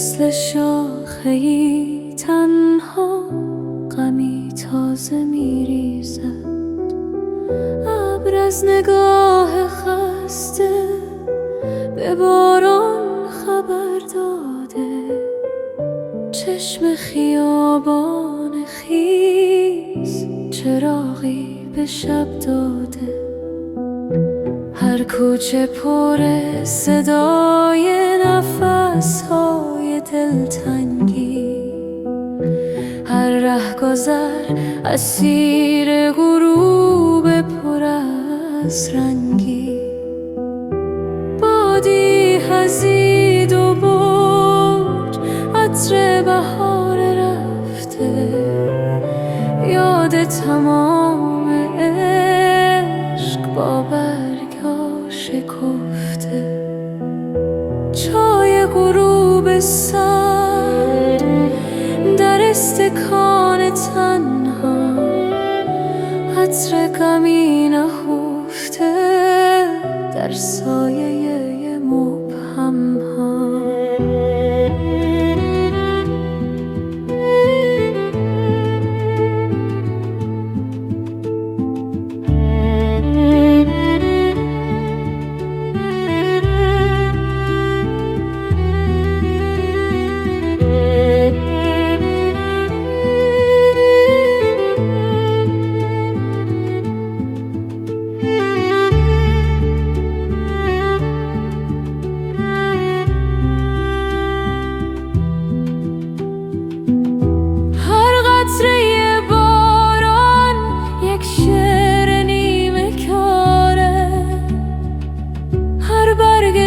مثل شاخه‌ای تنها غمی تازه می‌ریزد. ابر از نگاه خسته به باران خبر داده، چشم خیابان خیس چراغی به شب داده. هر کوچه پر صدای نفس‌های دلتنگی، هر رهگذر اسیر غروب پر از رنگی. بادی هزید و برد عطر بهار رفته، یاد تمام عشق با برگا شکفته. چای غروب سرد در استکان تنها، عطر غمی نهفته در سایه مبهم ها.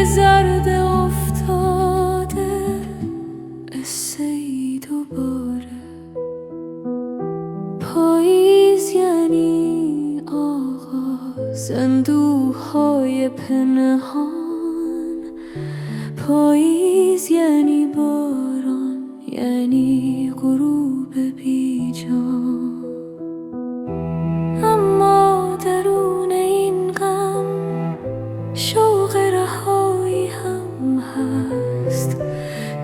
زرد افتاده قصه ای دوباره. پاییز یعنی آغاز اندوه‌های پنهان، پاییز یعنی باران، یعنی غروب بیجان. اما درون این غم شوق رهایی هم هست،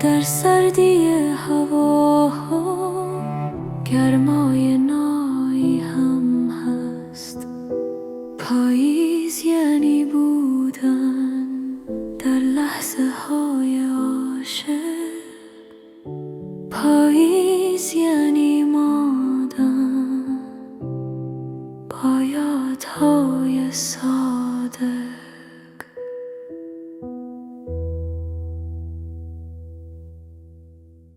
در سردی هواها گرمای نایی هم هست. پاییز یعنی